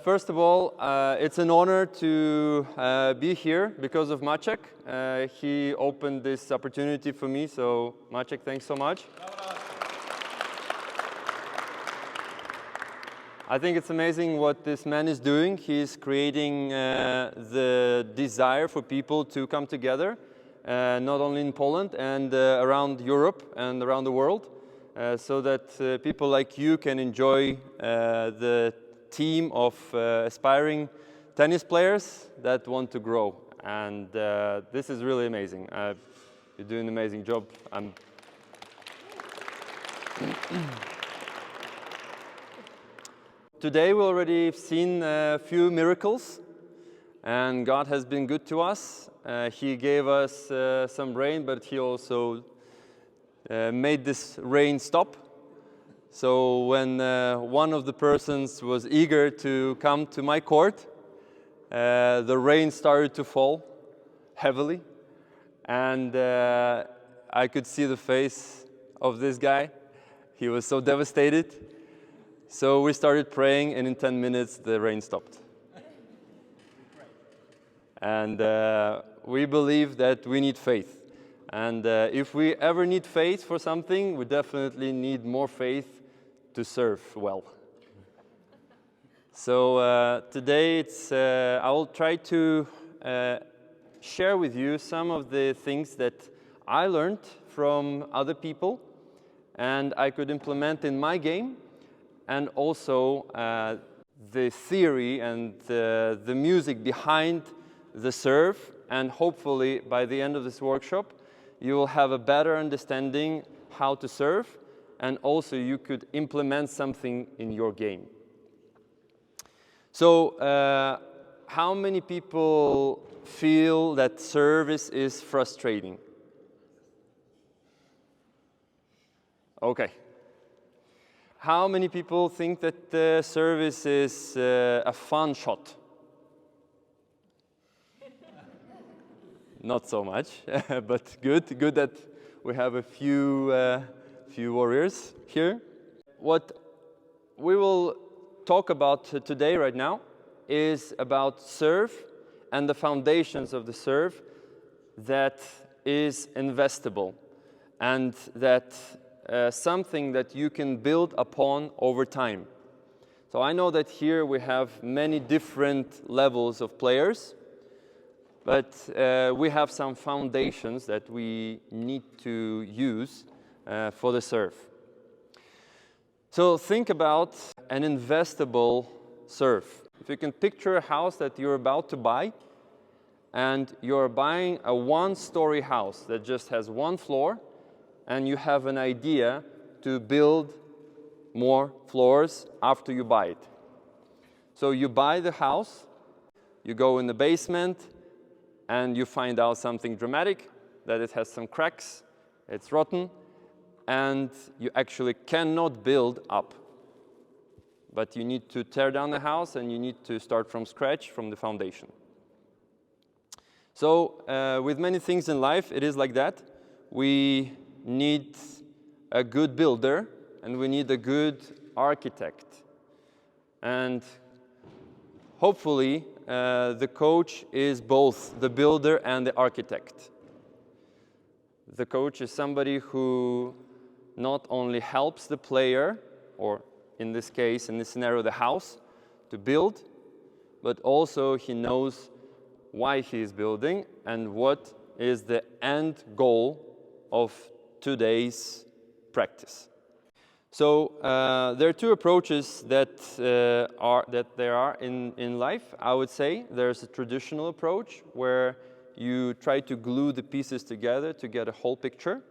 First of all, it's an honor to be here because of Maciek. He opened this opportunity for me, so Maciek, thanks so much. I think it's amazing what this man is doing. He's creating the desire for people to come together, not only in Poland and around Europe and around the world, so that people like you can enjoy the team of aspiring tennis players that want to grow. And this is really amazing. You're doing an amazing job. Today we already seen a few miracles, and God has been good to us. He gave us some rain, but He also made this rain stop. So when one of the persons was eager to come to my court, the rain started to fall heavily, and I could see the face of this guy. He was so devastated. So we started praying, and in 10 minutes the rain stopped. And we believe that we need faith. And if we ever need faith for something, we definitely need more faith to serve well. So today I will try to share with you some of the things that I learned from other people and I could implement in my game, and also the theory and the music behind the serve. And hopefully by the end of this workshop you will have a better understanding how to serve, and also you could implement something in your game. So how many people feel that service is frustrating? Okay. How many people think that the service is a fun shot? Not so much, but good that we have a few warriors here. What we will talk about today, right now, is about serve and the foundations of the serve that is investable, and that something that you can build upon over time. So I know that here we have many different levels of players, but we have some foundations that we need to use for the serve. So think about an investable serve. If you can picture a house that you're about to buy, and you're buying a one-story house that just has one floor, and you have an idea to build more floors after you buy it. So you buy the house, you go in the basement, and you find out something dramatic, that it has some cracks, it's rotten, and you actually cannot build up. But you need to tear down the house, and you need to start from scratch, from the foundation. So with many things in life, it is like that. We need a good builder, and we need a good architect. And hopefully, the coach is both the builder and the architect. The coach is somebody who not only helps the player, or in this case, in this scenario, the house, to build, but also he knows why he is building and what is the end goal of today's practice. So there are two approaches that there are in life. I would say there's a traditional approach where you try to glue the pieces together to get a whole picture.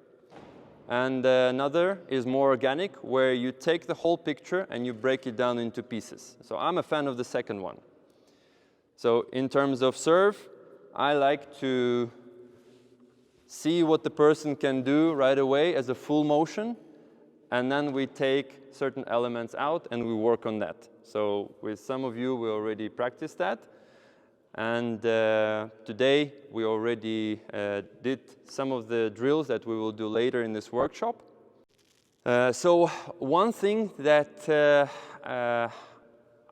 And another is more organic, where you take the whole picture and you break it down into pieces. So I'm a fan of the second one. So in terms of serve, I like to see what the person can do right away as a full motion, and then we take certain elements out and we work on that. So with some of you, we already practiced that. And today, we already did some of the drills that we will do later in this workshop. So one thing that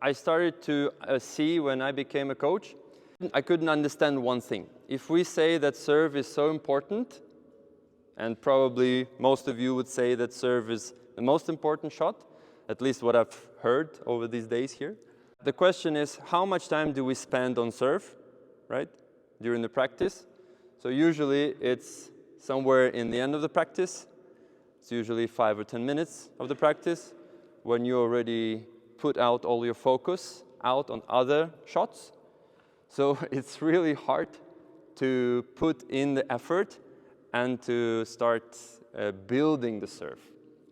I started to see when I became a coach, I couldn't understand one thing. If we say that serve is so important, and probably most of you would say that serve is the most important shot, at least what I've heard over these days here. The question is, how much time do we spend on serve, right, during the practice? So usually it's somewhere in the end of the practice. It's usually 5 or 10 minutes of the practice when you already put out all your focus out on other shots. So it's really hard to put in the effort and to start building the serve.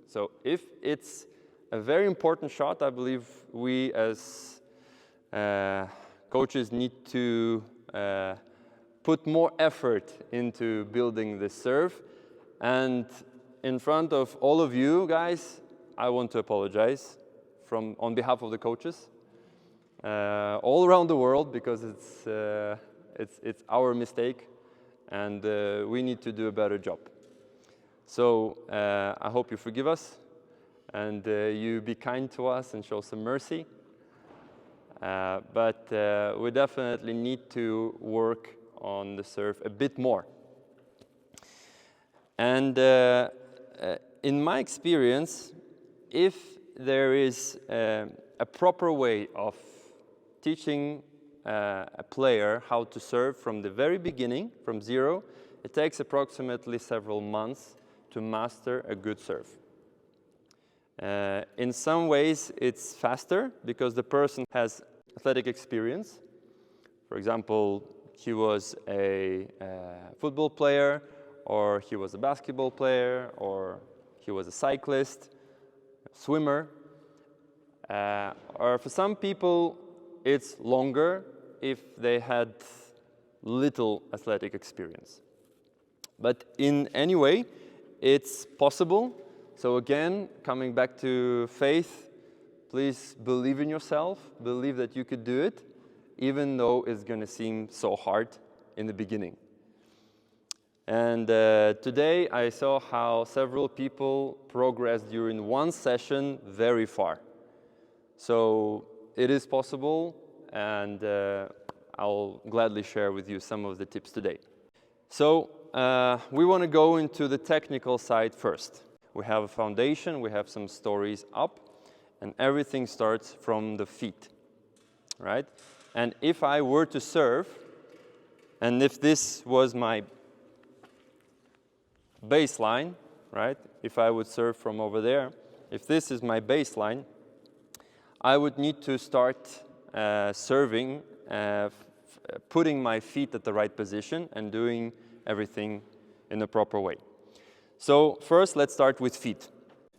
So if it's a very important shot, I believe we as coaches need to put more effort into building the serve. And in front of all of you guys, I want to apologize on behalf of the coaches all around the world, because it's our mistake, and we need to do a better job. So I hope you forgive us, and you be kind to us and show some mercy. But we definitely need to work on the serve a bit more. And in my experience, if there is a proper way of teaching a player how to serve from the very beginning, from zero, it takes approximately several months to master a good serve. In some ways, it's faster because the person has athletic experience. For example, he was a football player, or he was a basketball player, or he was a cyclist, a swimmer. Or for some people, it's longer if they had little athletic experience. But in any way, it's possible. So again, coming back to faith, please believe in yourself, believe that you could do it, even though it's going to seem so hard in the beginning. And today I saw how several people progressed during one session very far. So it is possible, and I'll gladly share with you some of the tips today. So we want to go into the technical side first. We have a foundation, we have some stories up, and everything starts from the feet, right? And if I were to serve, and if this was my baseline, right? If I would serve from over there, if this is my baseline, I would need to start serving, putting my feet at the right position and doing everything in the proper way. So first, let's start with feet.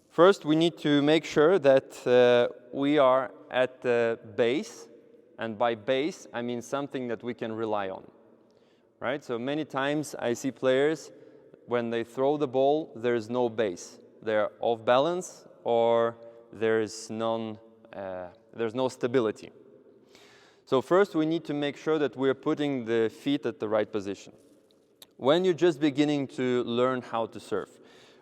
First, we need to make sure that we are at the base, and by base, I mean something that we can rely on, right? So many times I see players, when they throw the ball, there's no base. They're off balance, or there's no stability. So first, we need to make sure that we're putting the feet at the right position. When you're just beginning to learn how to serve,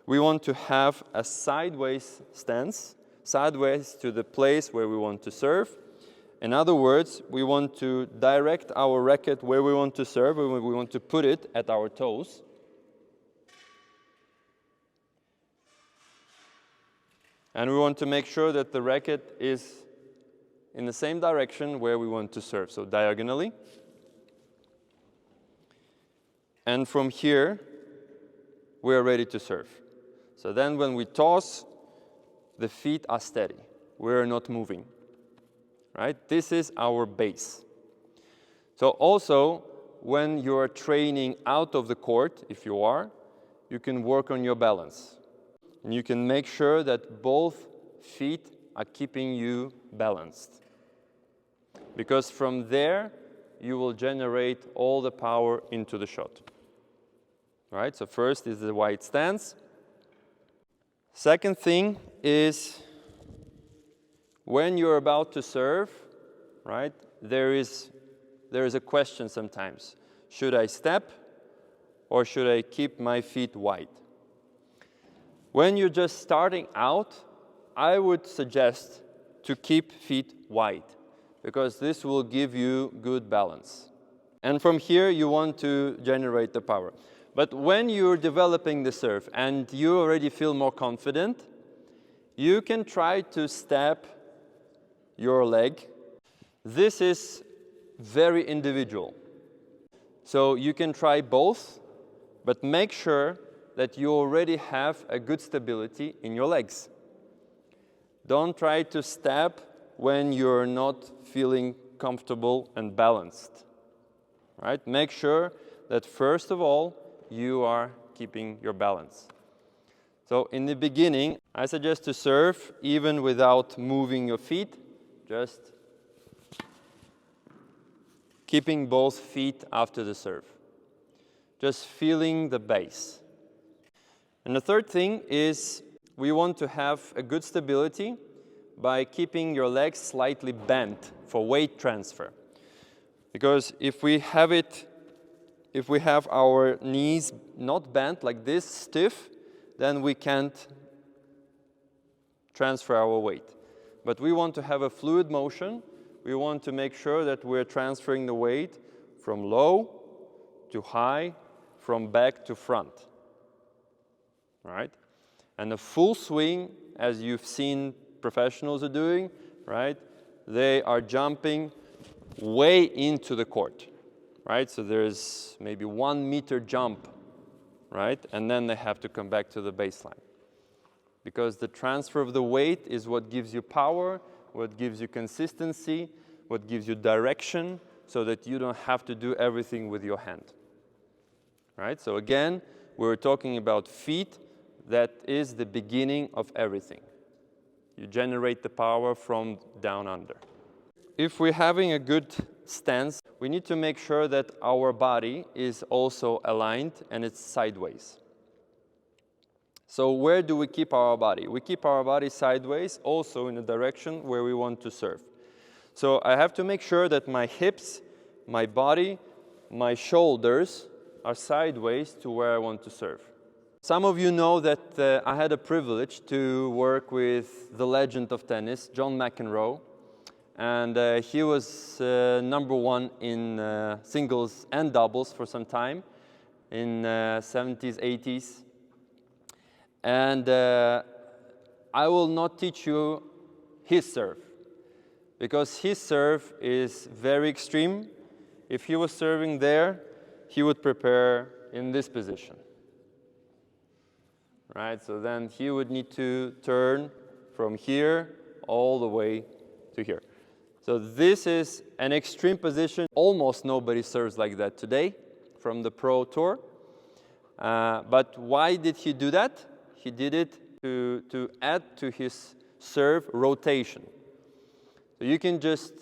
we want to have a sideways stance, sideways to the place where we want to serve. In other words, we want to direct our racket where we want to serve, and we want to put it at our toes. And we want to make sure that the racket is in the same direction where we want to serve, so diagonally. And from here, we are ready to serve. So then when we toss, the feet are steady. We're not moving, right? This is our base. So also, when you're training out of the court, if you are, you can work on your balance. And you can make sure that both feet are keeping you balanced. Because from there, you will generate all the power into the shot. Right? So first is the wide stance. Second thing is, when you're about to serve, right, there is a question sometimes. Should I step, or should I keep my feet wide? When you're just starting out, I would suggest to keep feet wide. because this will give you good balance. And from here, you want to generate the power. But when you're developing the serve and you already feel more confident, you can try to step your leg. This is very individual. So you can try both, but make sure that you already have a good stability in your legs. Don't try to step when you're not feeling comfortable and balanced. Right? Make sure that first of all, you are keeping your balance. So in the beginning, I suggest to serve even without moving your feet, just keeping both feet after the serve. Just feeling the base. And the third thing is we want to have a good stability by keeping your legs slightly bent for weight transfer. Because if we have our knees not bent like this, stiff, then we can't transfer our weight. But we want to have a fluid motion. We want to make sure that we're transferring the weight from low to high, from back to front. Right? And a full swing, as you've seen professionals are doing, right? They are jumping way into the court, right? So there's maybe 1 meter jump, right? And then they have to come back to the baseline. Because the transfer of the weight is what gives you power, what gives you consistency, what gives you direction, so that you don't have to do everything with your hand. Right? So again, we're talking about feet. That is the beginning of everything. You generate the power from down under. If we're having a good stance, we need to make sure that our body is also aligned and it's sideways. So where do we keep our body? We keep our body sideways, also in the direction where we want to serve. So I have to make sure that my hips, my body, my shoulders are sideways to where I want to serve. Some of you know that I had a privilege to work with the legend of tennis, John McEnroe. And he was #1 in singles and doubles for some time, in 70s, 80s. And I will not teach you his serve, because his serve is very extreme. If he was serving there, he would prepare in this position. Right? So then he would need to turn from here all the way to here. So this is an extreme position. Almost nobody serves like that today from the Pro Tour. But why did he do that? He did it to add to his serve rotation. So you can just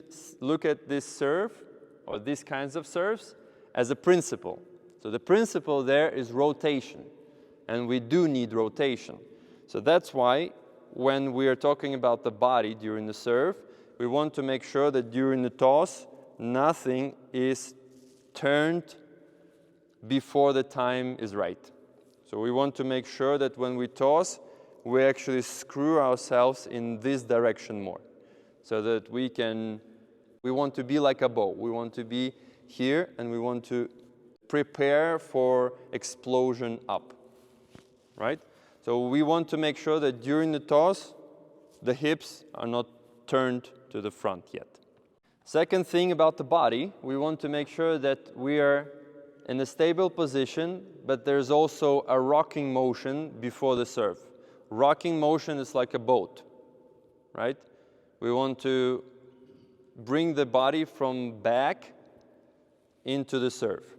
look at this serve, or these kinds of serves, as a principle. So the principle there is rotation. And we do need rotation. So that's why when we are talking about the body during the serve, we want to make sure that during the toss, nothing is turned before the time is right. So we want to make sure that when we toss, we actually screw ourselves in this direction more. So that we want to be like a bow. We want to be here, and we want to prepare for explosion up. Right? So we want to make sure that during the toss, the hips are not turned to the front yet. Second thing about the body, we want to make sure that we are in a stable position, but there's also a rocking motion before the serve. Rocking motion is like a boat, right? We want to bring the body from back into the serve.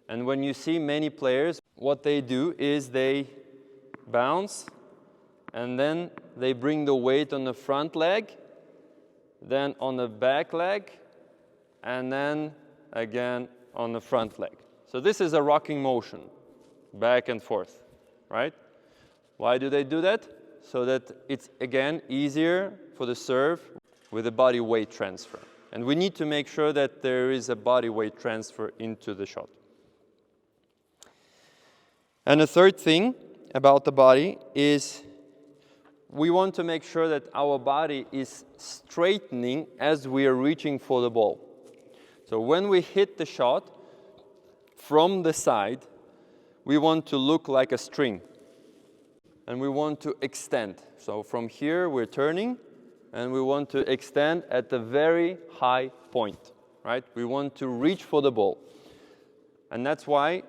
And when you see many players, what they do is they bounce, and then they bring the weight on the front leg, then on the back leg, and then again on the front leg. So this is a rocking motion, back and forth, right? Why do they do that? So that it's, again, easier for the serve with a body weight transfer. And we need to make sure that there is a body weight transfer into the shot. And the third thing about the body is we want to make sure that our body is straightening as we are reaching for the ball. So when we hit the shot from the side, we want to look like a string. And we want to extend. So from here, we're turning, and we want to extend at a very high point, right? We want to reach for the ball. And that's why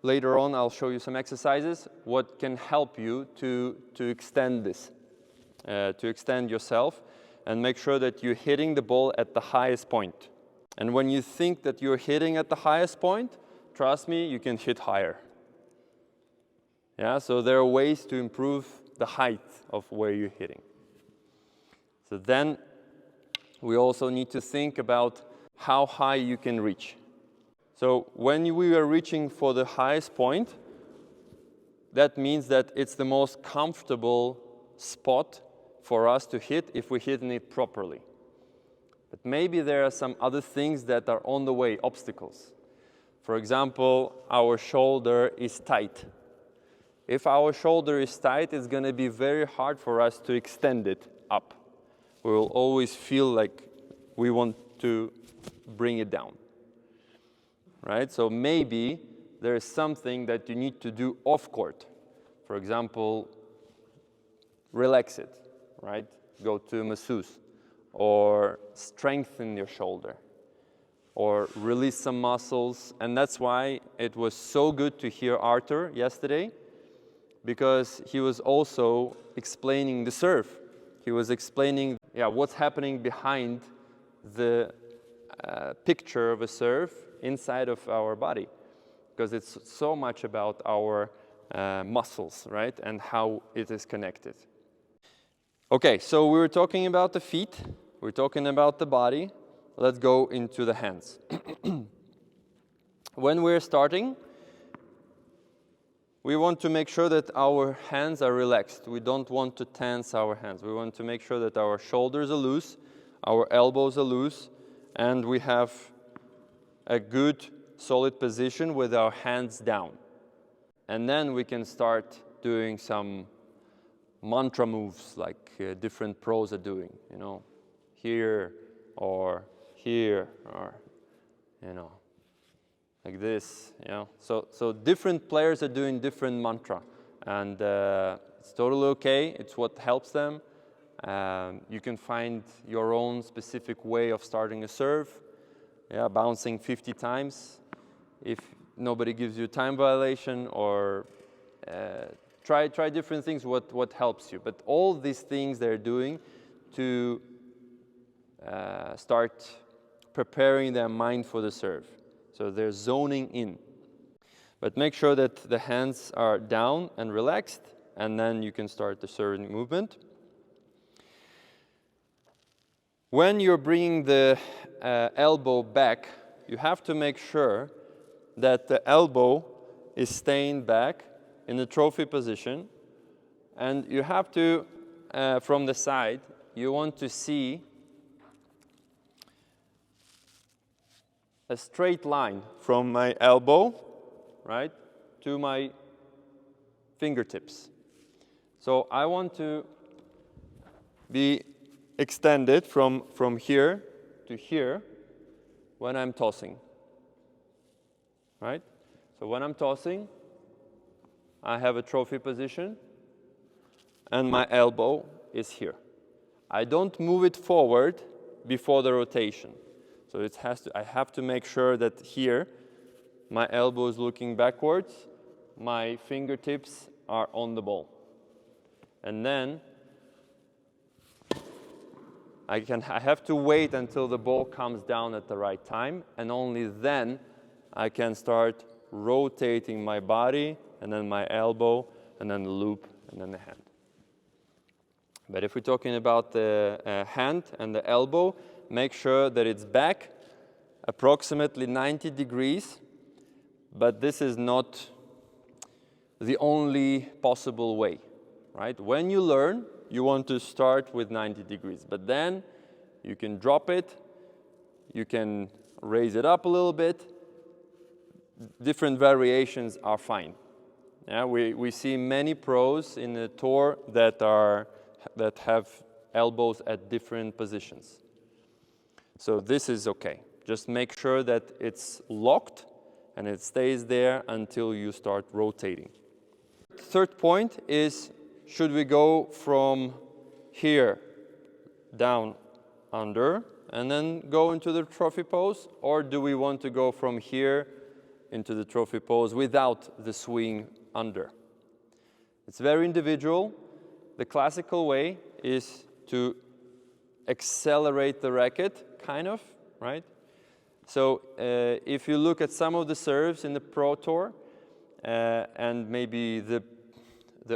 later on I'll show you some exercises what can help you to extend this, to extend yourself and make sure that you're hitting the ball at the highest point. And when you think that you're hitting at the highest point, trust me, you can hit higher. Yeah, so there are ways to improve the height of where you're hitting. So then we also need to think about how high you can reach. So when we are reaching for the highest point, that means that it's the most comfortable spot for us to hit if we're hitting it properly. But maybe there are some other things that are on the way, obstacles. For example, our shoulder is tight. If our shoulder is tight, it's going to be very hard for us to extend it up. We will always feel like we want to bring it down. Right? So maybe there is something that you need to do off court. For example, relax it, right? Go to a masseuse, or strengthen your shoulder, or release some muscles. And that's why it was so good to hear Arthur yesterday, because he was also explaining the serve. He was explaining what's happening behind the picture of a serve inside of our body, because it's so much about our muscles, right, and how it is connected. Okay, so we were talking about the feet, we're talking about the body. Let's go into the hands. When we're starting, we want to make sure that our hands are relaxed. We don't want to tense our hands. We want to make sure that our shoulders are loose, our elbows are loose, and we have a good, solid position with our hands down. And then we can start doing some mantra moves like different pros are doing, here, or, like this, So different players are doing different mantra, and it's totally okay. It's what helps them. You can find your own specific way of starting a serve. Bouncing 50 times if nobody gives you a time violation, or try different things, what helps you. But all these things they're doing to start preparing their mind for the serve. So they're zoning in. But make sure that the hands are down and relaxed, and then you can start the serving movement. When you're bringing the elbow back, you have to make sure that the elbow is staying back in the trophy position. And you have to, from the side, you want to see a straight line from my elbow, right, to my fingertips. So I want to be extended from here to here when I'm tossing, right? So when I'm tossing, I have a trophy position, and my elbow is here. I don't move it forward before the rotation. So I have to make sure that here, my elbow is looking backwards, my fingertips are on the ball. And then I have to wait until the ball comes down at the right time, and only then I can start rotating my body, and then my elbow, and then the loop, and then the hand. But if we're talking about the hand and the elbow, make sure that it's back approximately 90 degrees, but this is not the only possible way, right? When you learn, you want to start with 90 degrees, but then you can drop it, you can raise it up a little bit. Different variations are fine. Yeah, we see many pros in the tour that have elbows at different positions. So this is okay. Just make sure that it's locked and it stays there until you start rotating. Third point is, should we go from here down under and then go into the trophy pose, or do we want to go from here into the trophy pose without the swing under? It's very individual. The classical way is to accelerate the racket, kind of, right? So if you look at some of the serves in the Pro Tour, and maybe the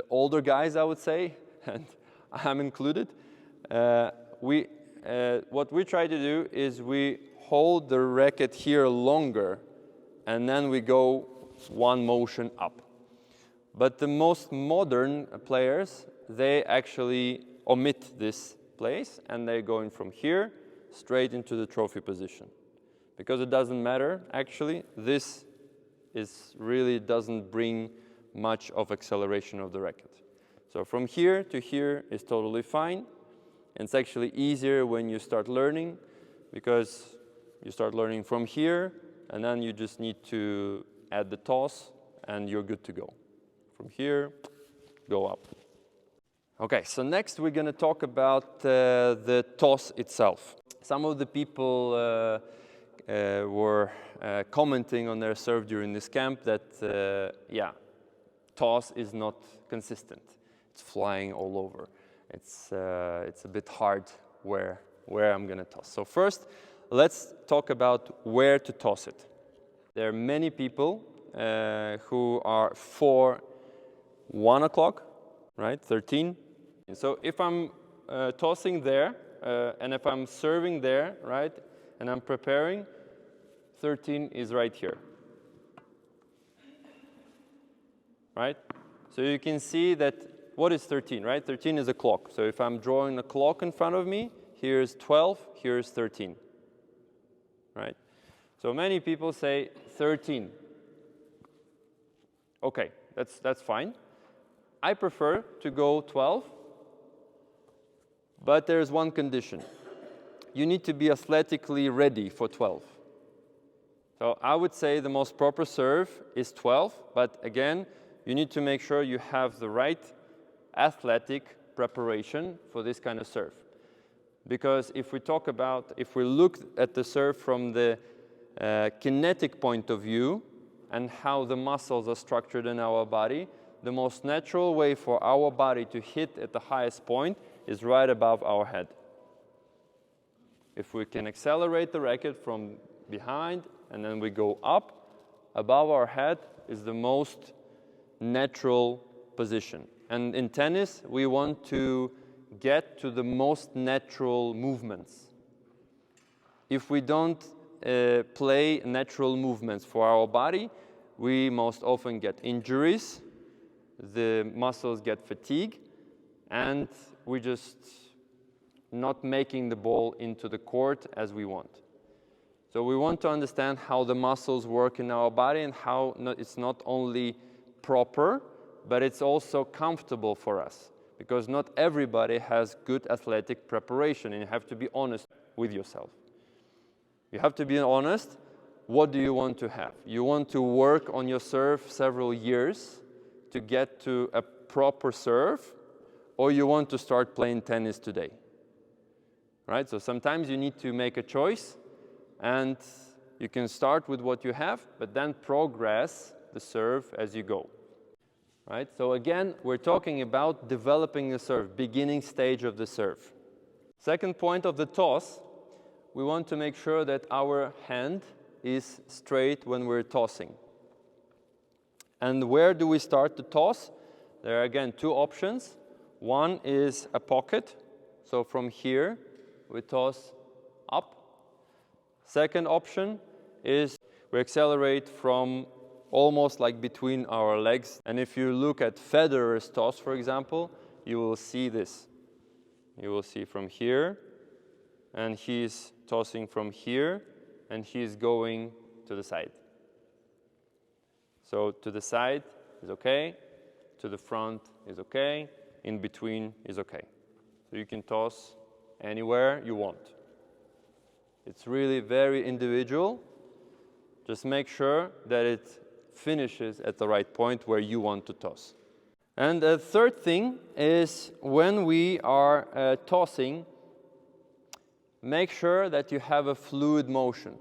older guys, I would say, and I'm included, what we try to do is we hold the racket here longer, and then we go one motion up. But the most modern players, they actually omit this place, and they're going from here straight into the trophy position. Because it doesn't matter, actually, this really doesn't bring much of acceleration of the racket. So from here to here is totally fine. And it's actually easier when you start learning, because you start learning from here, and then you just need to add the toss, and you're good to go. From here, go up. Okay, so next we're going to talk about the toss itself. Some of the people were commenting on their serve during this camp that, yeah, toss is not consistent. It's flying all over. It's a bit hard where I'm going to toss. So first, let's talk about where to toss it. There are many people who are for 1 o'clock, right, 13. So if I'm tossing there, and if I'm serving there, right, and I'm preparing, 13 is right here, right? So you can see that, what is 13, right? 13 is a clock. So if I'm drawing a clock in front of me, here's 12, here's 13, right? So many people say 13. Okay, that's fine. I prefer to go 12, but there's one condition. You need to be athletically ready for 12. So I would say the most proper serve is 12, but again, you need to make sure you have the right athletic preparation for this kind of serve. Because if we look at the serve from the kinetic point of view and how the muscles are structured in our body, the most natural way for our body to hit at the highest point is right above our head. If we can accelerate the racket from behind and then we go up, above our head is the most natural position. And in tennis, we want to get to the most natural movements. If we don't play natural movements for our body, we most often get injuries, the muscles get fatigued, and we just not making the ball into the court as we want. So we want to understand how the muscles work in our body and how it's not only proper, but it's also comfortable for us. Because not everybody has good athletic preparation, and you have to be honest with yourself. You have to be honest, what do you want to have? You want to work on your serve several years to get to a proper serve, or you want to start playing tennis today? Right? So sometimes you need to make a choice, and you can start with what you have, but then progress the serve as you go. Right? So again, we're talking about developing the serve, beginning stage of the serve. Second point of the toss, we want to make sure that our hand is straight when we're tossing. And where do we start the toss? There are again two options. One is a pocket. So from here, we toss up. Second option is we accelerate from almost like between our legs. And if you look at Federer's toss, for example, you will see this. You will see from here, and he's tossing from here, and he's going to the side. So to the side is okay, to the front is okay, in between is okay. So you can toss anywhere you want. It's really very individual. Just make sure that it finishes at the right point where you want to toss. And the third thing is when we are tossing, make sure that you have a fluid motion,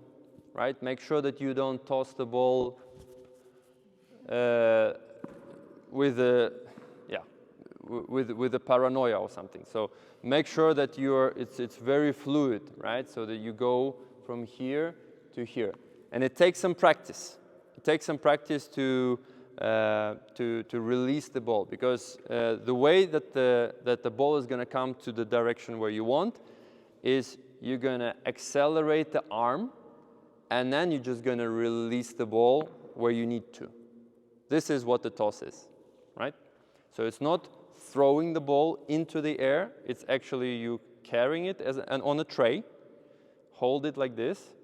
right? Make sure that you don't toss the ball with a paranoia or something. So make sure that it's very fluid, right? So that you go from here to here. And it takes some practice. It takes some practice to release the ball, because the way that the ball is going to come to the direction where you want is you're going to accelerate the arm, and then you're just going to release the ball where you need to. This is what the toss is, right? So it's not throwing the ball into the air. It's actually you carrying it on a tray. Hold it like this,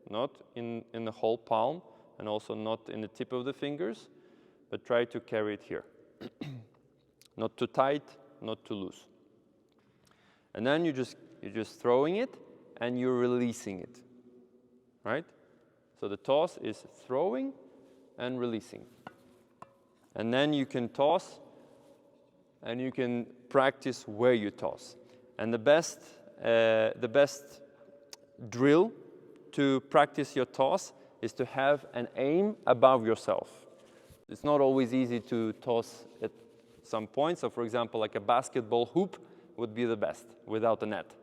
not in the whole palm, and also not in the tip of the fingers, but try to carry it here. Not too tight, not too loose. And then you're just throwing it, and you're releasing it, right? So the toss is throwing and releasing. And then you can toss, and you can practice where you toss. And the best drill to practice your toss is to have an aim above yourself. It's not always easy to toss at some point. So for example, like a basketball hoop would be the best without a net.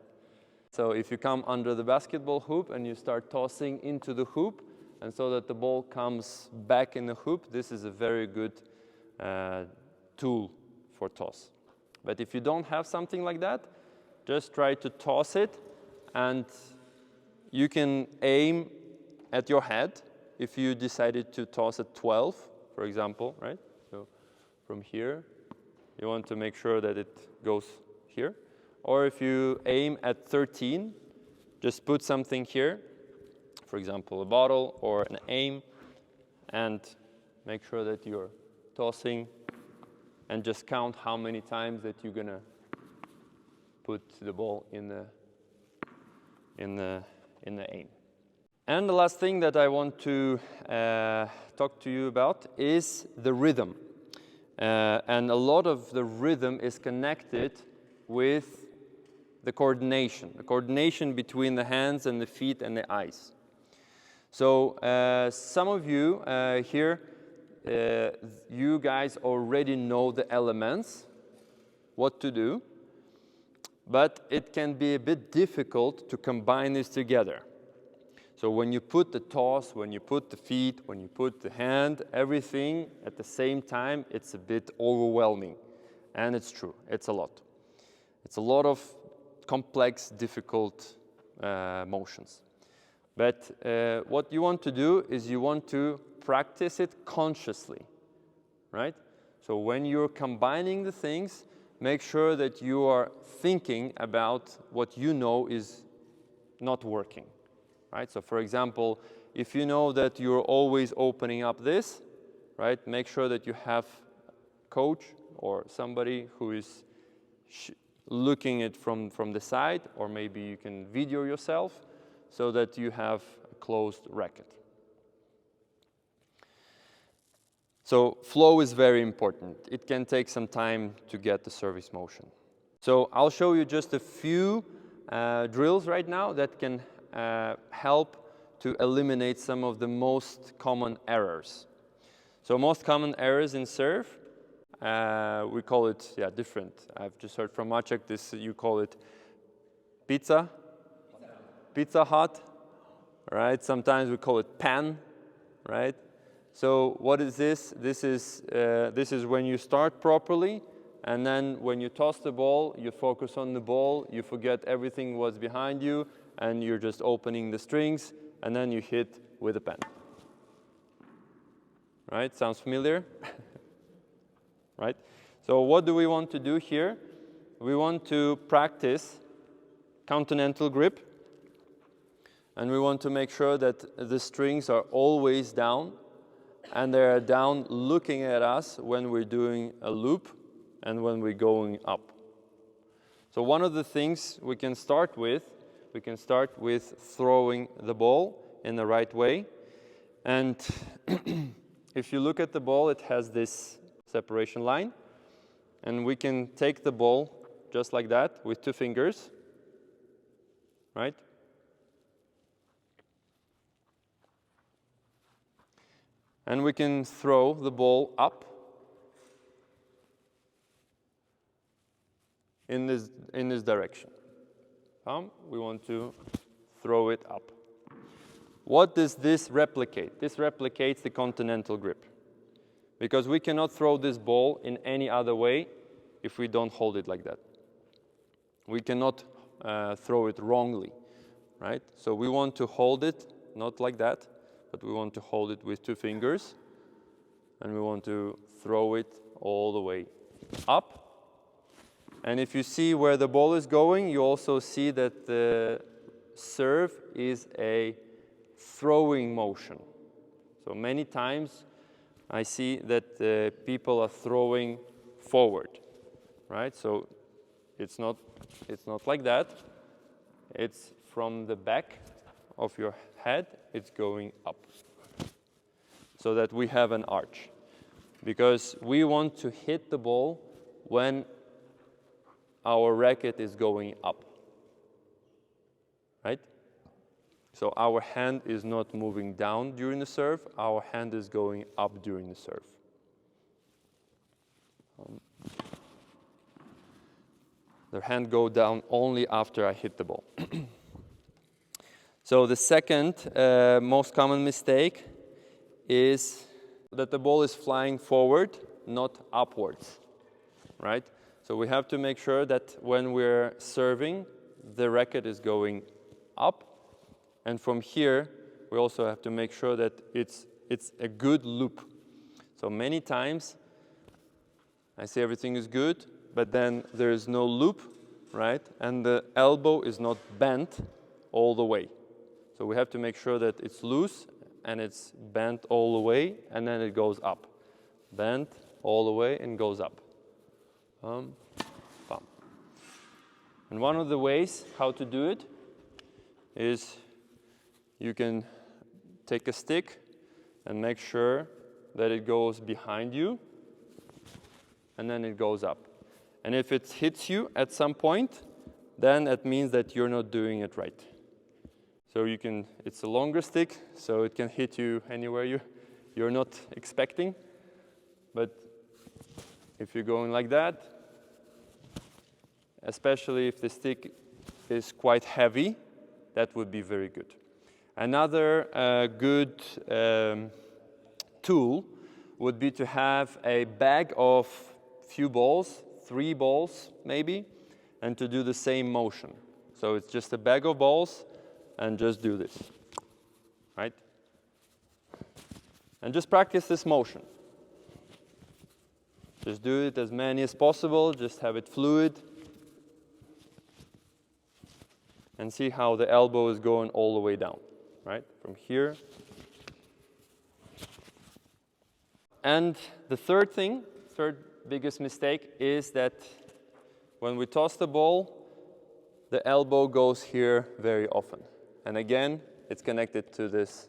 So if you come under the basketball hoop and you start tossing into the hoop, and so that the ball comes back in the hoop, this is a very good tool for toss. But if you don't have something like that, just try to toss it, and you can aim at your head if you decided to toss at 12, for example, right? So from here, you want to make sure that it goes here. Or if you aim at 13, just put something here, for example, a bottle or an aim, and make sure that you're tossing, and just count how many times that you're gonna put the ball in the aim. And the last thing that I want to talk to you about is the rhythm. And a lot of the rhythm is connected with the coordination between the hands and the feet and the eyes. So some of you here, you guys already know the elements, what to do, but it can be a bit difficult to combine this together. So when you put the toss, when you put the feet, when you put the hand, everything at the same time, it's a bit overwhelming. And it's true, it's a lot. It's a lot of complex, difficult motions. But what you want to do is you want to practice it consciously, right? So when you're combining the things, make sure that you are thinking about what you know is not working, right? So for example, if you know that you're always opening up this, right? Make sure that you have a coach or somebody who is looking at from the side, or maybe you can video yourself so that you have a closed racket. So flow is very important. It can take some time to get the service motion. So I'll show you just a few drills right now that can help to eliminate some of the most common errors. So most common errors in serve, we call it, different. I've just heard from Maciek, you call it Pizza Hut, right? Sometimes we call it pan, right? So what is this? This is when you start properly, and then when you toss the ball, you focus on the ball, you forget everything was behind you, and you're just opening the strings, and then you hit with a pen. Right? Sounds familiar? Right? So what do we want to do here? We want to practice continental grip, and we want to make sure that the strings are always down, and they're down looking at us when we're doing a loop and when we're going up. So one of the things we can start with throwing the ball in the right way. And if you look at the ball, it has this separation line. And we can take the ball just like that with 2 fingers, right? And we can throw the ball up in this direction. We want to throw it up. What does this replicate? This replicates the continental grip, because we cannot throw this ball in any other way if we don't hold it like that. We cannot throw it wrongly, right? So we want to hold it not like that, but we want to hold it with 2 fingers, and we want to throw it all the way up. And if you see where the ball is going, you also see that the serve is a throwing motion. So many times I see that people are throwing forward, right? So it's not like that. It's from the back of your head, it's going up, so that we have an arch. Because we want to hit the ball when our racket is going up, right? So our hand is not moving down during the serve, our hand is going up during the serve. The hand goes down only after I hit the ball. So the second most common mistake is that the ball is flying forward, not upwards, right? So we have to make sure that when we're serving, the racket is going up. And from here, we also have to make sure that it's a good loop. So many times, I say everything is good, but then there is no loop, right? And the elbow is not bent all the way. So we have to make sure that it's loose and it's bent all the way, and then it goes up. Bent all the way and goes up. Bum. And one of the ways how to do it is you can take a stick and make sure that it goes behind you, and then it goes up. And if it hits you at some point, then it means that you're not doing it right. So you can, it's a longer stick, so it can hit you anywhere you're not expecting. But if you're going like that, especially if the stick is quite heavy, that would be very good. Another good tool would be to have a bag of few balls, 3 balls maybe, and to do the same motion. So it's just a bag of balls, and just do this, right? And just practice this motion. Just do it as many as possible, just have it fluid. And see how the elbow is going all the way down, right? From here. And the third biggest mistake is that when we toss the ball, the elbow goes here very often. And again, it's connected to this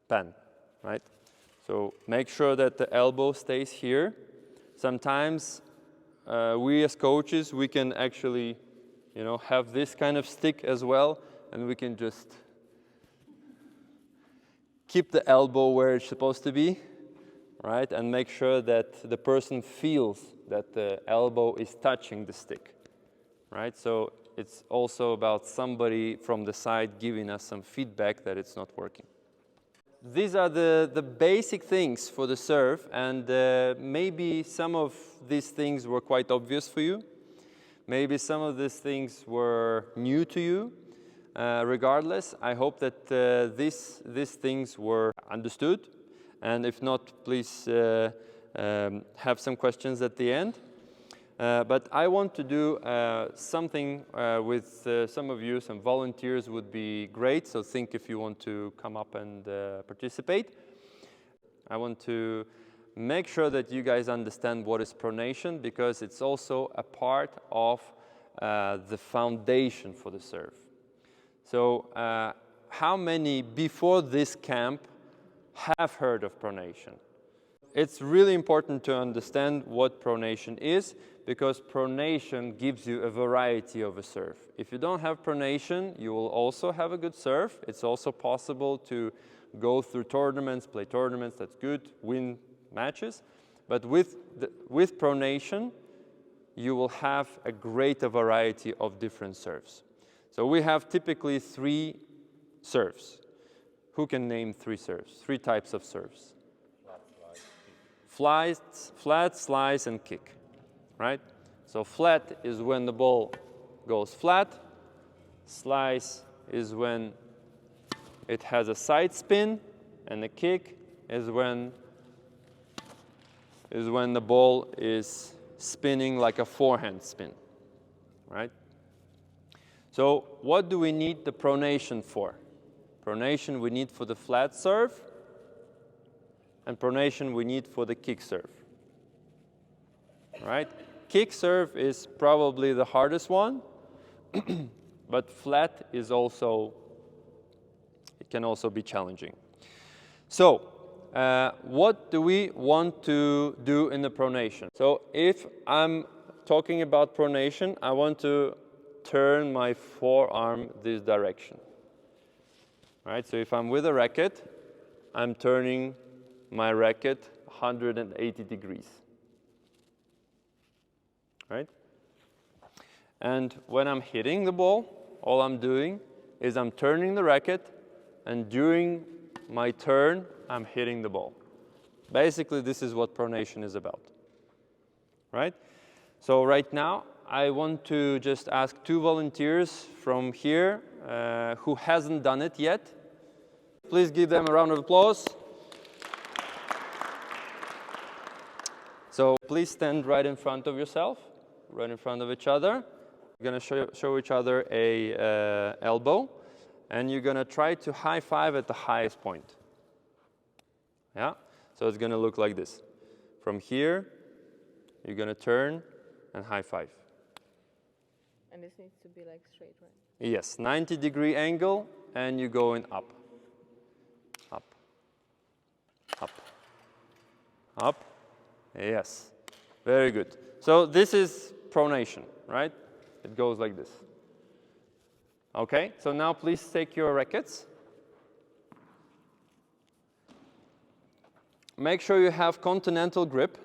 pan, right? So make sure that the elbow stays here. Sometimes we as coaches, we can actually have this kind of stick as well, and we can just keep the elbow where it's supposed to be, right? And make sure that the person feels that the elbow is touching the stick, right? So it's also about somebody from the side giving us some feedback that it's not working. These are the basic things for the serve, and maybe some of these things were quite obvious for you. Maybe some of these things were new to you. Regardless, I hope that these things were understood. And if not, please have some questions at the end. But I want to do something with some of you. Some volunteers would be great. So think if you want to come up and participate. I want to make sure that you guys understand what is pronation, because it's also a part of the foundation for the serve. So how many before this camp have heard of pronation? It's really important to understand what pronation is, because pronation gives you a variety of a serve. If you don't have pronation, you will also have a good serve. It's also possible to go through tournaments, play tournaments, that's good, win matches. But with pronation, you will have a greater variety of different serves. So we have typically 3 serves. Who can name 3 serves? 3 types of serves. Flat, slice, and kick, right? So flat is when the ball goes flat. Slice is when it has a side spin, and the kick is when the ball is spinning like a forehand spin, right? So what do we need the pronation for? Pronation we need for the flat serve, and pronation we need for the kick serve, right? Kick serve is probably the hardest one, but flat is also, it can also be challenging. So what do we want to do in the pronation? So if I'm talking about pronation, I want to turn my forearm this direction, right? So if I'm with a racket, I'm turning my racket 180 degrees, right? And when I'm hitting the ball, all I'm doing is I'm turning the racket, and during my turn, I'm hitting the ball. Basically, this is what pronation is about, right? So right now, I want to just ask 2 volunteers from here who hasn't done it yet. Please give them a round of applause. So please stand right in front of yourself, right in front of each other. You're going to show each other a elbow, and you're going to try to high five at the highest point. Yeah? So it's going to look like this. From here, you're going to turn and high five. And this needs to be like straight, right? Yes, 90-degree angle, and you're going up. Up. Up. Up. Yes. Very good. So this is pronation, right? It goes like this. Okay, so now please take your rackets. Make sure you have continental grip.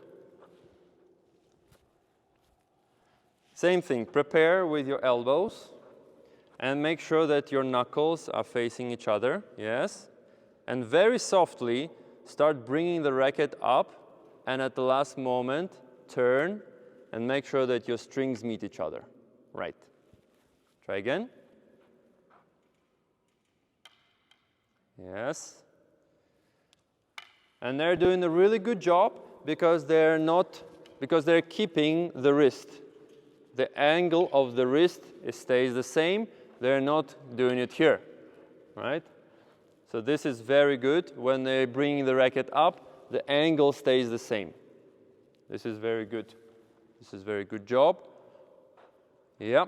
Same thing, prepare with your elbows, and make sure that your knuckles are facing each other, yes? And very softly, start bringing the racket up, and at the last moment, turn, and make sure that your strings meet each other. Right. Try again. Yes. And they're doing a really good job because they're keeping the wrist. The angle of the wrist stays the same. They're not doing it here, right? So this is very good. When they're bringing the racket up, the angle stays the same. This is very good. This is very good job. Yeah.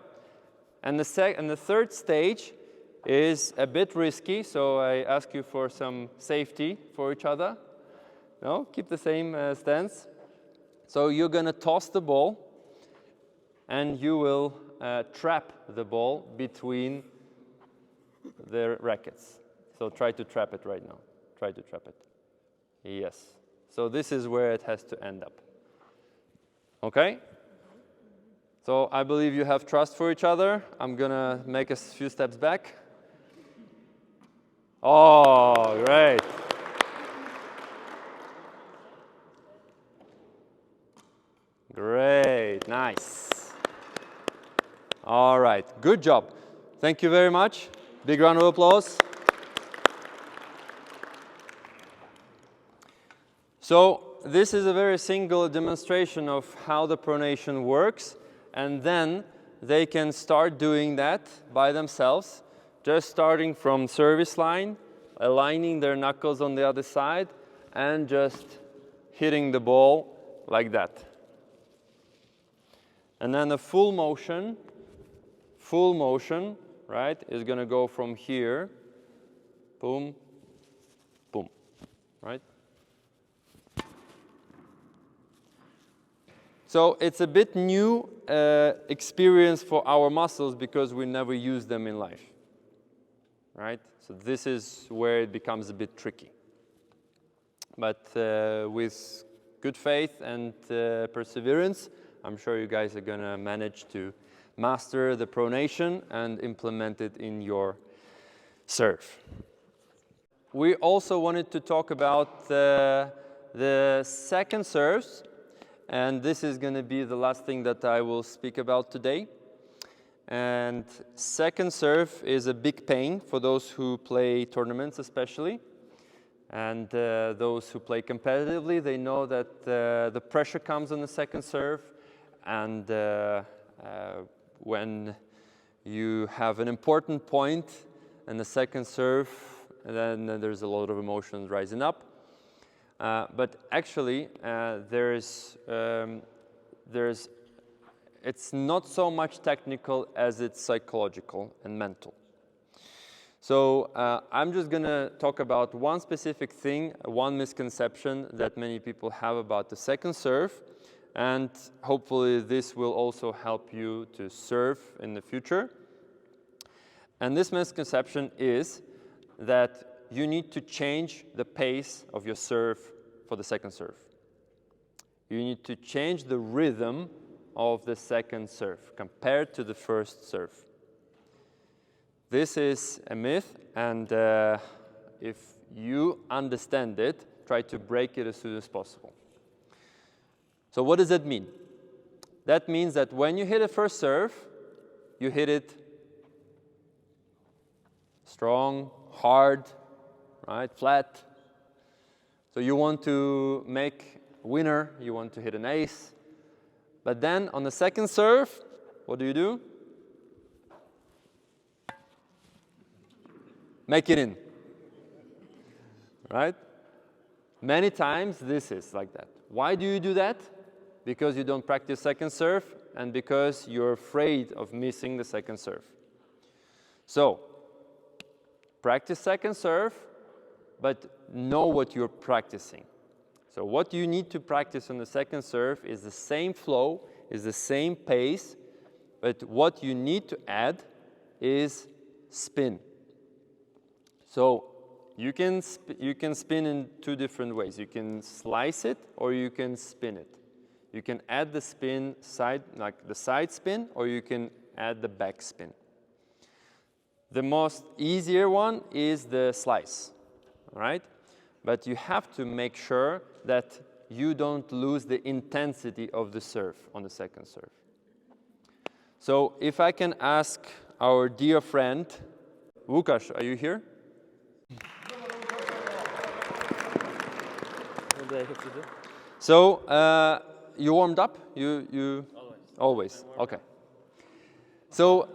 And the third stage is a bit risky, so I ask you for some safety for each other. No, keep the same stance. So you're going to toss the ball, and you will trap the ball between the rackets. So try to trap it right now. Try to trap it. Yes. So this is where it has to end up. Okay? So I believe you have trust for each other. I'm going to make a few steps back. Oh, great. Great, nice. All right, good job. Thank you very much. Big round of applause. So this is a very single demonstration of how the pronation works, and then they can start doing that by themselves, just starting from service line, aligning their knuckles on the other side, and just hitting the ball like that. And then the full motion, right, is going to go from here, boom, boom, right? So it's a bit new experience for our muscles because we never use them in life, right? So this is where it becomes a bit tricky. But with good faith and perseverance, I'm sure you guys are going to manage to master the pronation and implement it in your serve. We also wanted to talk about the second serves. And this is going to be the last thing that I will speak about today. And second serve is a big pain for those who play tournaments especially. And those who play competitively, they know that the pressure comes on the second serve. And when you have an important point in the second serve, then there's a lot of emotions rising up. But actually, it's not so much technical as it's psychological and mental. So I'm just going to talk about one specific thing, one misconception that many people have about the second serve, and hopefully this will also help you to serve in the future. And this misconception is that you need to change the pace of your serve for the second serve. You need to change the rhythm of the second serve compared to the first serve. This is a myth, and if you understand it, try to break it as soon as possible. So what does that mean? That means that when you hit a first serve, you hit it strong, hard, right, flat. So you want to make a winner, you want to hit an ace. But then on the second serve, what do? Make it in, right? Many times this is like that. Why do you do that? Because you don't practice second serve and because you're afraid of missing the second serve. So, practice second serve, but know what you're practicing. So what you need to practice on the second serve is the same flow, is the same pace, but what you need to add is spin. So you can spin in two different ways. You can slice it or you can spin it. You can add the spin side, like the side spin, or you can add the back spin. The most easier one is the slice, right? But you have to make sure that you don't lose the intensity of the serve on the second serve. So if I can ask our dear friend, Łukasz, are you here? What do I have to do? So you warmed up? You always. Okay. So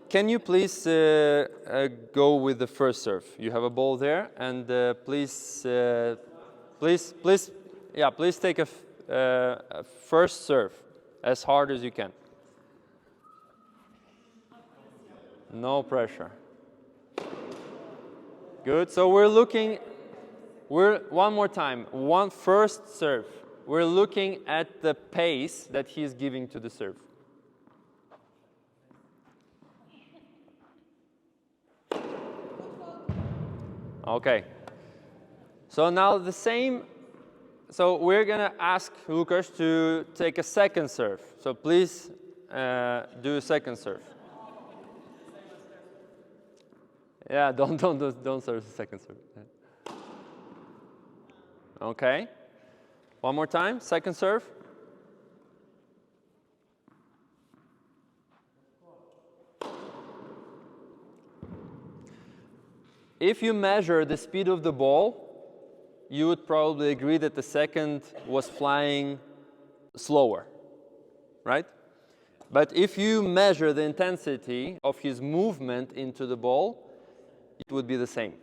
can you please go with the first serve? You have a ball there, and please take a first serve as hard as you can. No pressure. Good. So one more time. One first serve. We're looking at the pace that he's giving to the serve. Okay. So now the same. So we're gonna ask Łukasz to take a second serve. So please do a second serve. Yeah, don't serve the second serve. Okay. One more time, second serve. If you measure the speed of the ball, you would probably agree that the second was flying slower, right? But if you measure the intensity of his movement into the ball, it would be the same.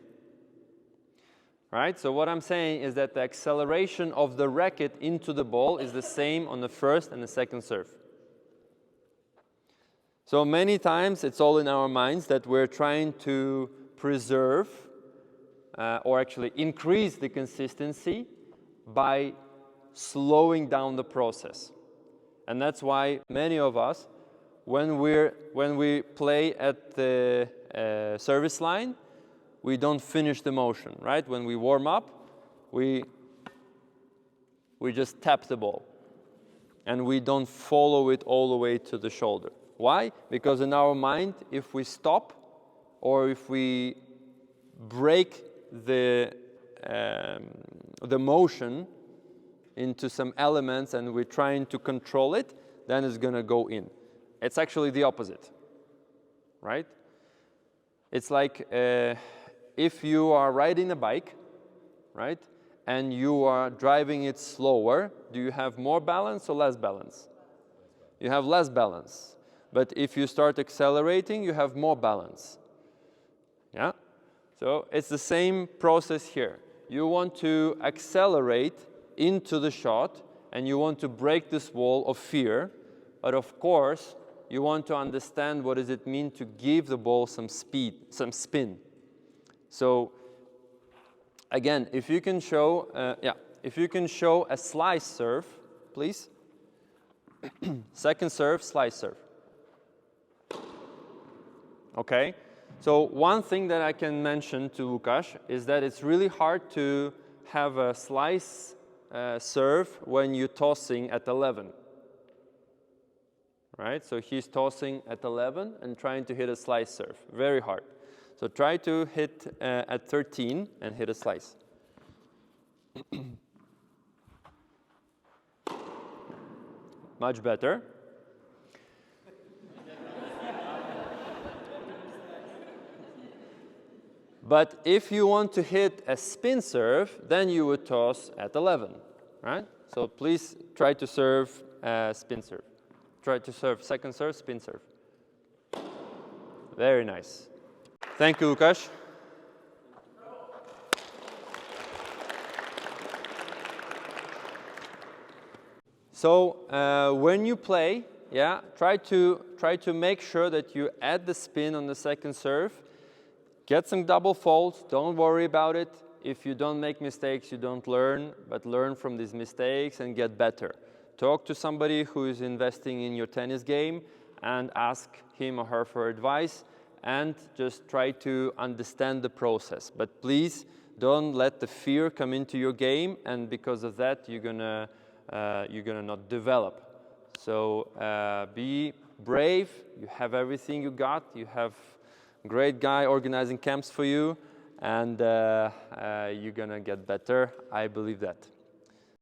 right? So what I'm saying is that the acceleration of the racket into the ball is the same on the first and the second serve. So many times it's all in our minds that we're trying to preserve or actually increase the consistency by slowing down the process. And that's why many of us, when we play at the service line, we don't finish the motion, right? When we warm up, we just tap the ball and we don't follow it all the way to the shoulder. Why? Because in our mind, if we stop or if we break the motion into some elements and we're trying to control it, then it's going to go in. It's actually the opposite, right? It's like if you are riding a bike, right, and you are driving it slower, do you have more balance or less balance? You have less balance. But if you start accelerating, you have more balance. Yeah? So it's the same process here. You want to accelerate into the shot, and you want to break this wall of fear, but of course, you want to understand what does it mean to give the ball some speed, some spin. So again, if you can show, a slice serve, please. Second serve, slice serve. Okay. So one thing that I can mention to Lukáš is that it's really hard to have a slice serve when you're tossing at 11. Right? So he's tossing at 11 and trying to hit a slice serve. Very hard. So try to hit at 13 and hit a slice. Much better. But if you want to hit a spin serve, then you would toss at 11, right? So please try to serve spin serve. Try to serve second serve, spin serve. Very nice. Thank you, Lukáš. So when you play, try to make sure that you add the spin on the second serve. Get some double faults, don't worry about it. If you don't make mistakes, you don't learn, but learn from these mistakes and get better. Talk to somebody who is investing in your tennis game and ask him or her for advice and just try to understand the process. But please don't let the fear come into your game, and because of that, you're gonna not develop. So be brave, you have everything you got, you have great guy organizing camps for you, and you're gonna get better. I believe that.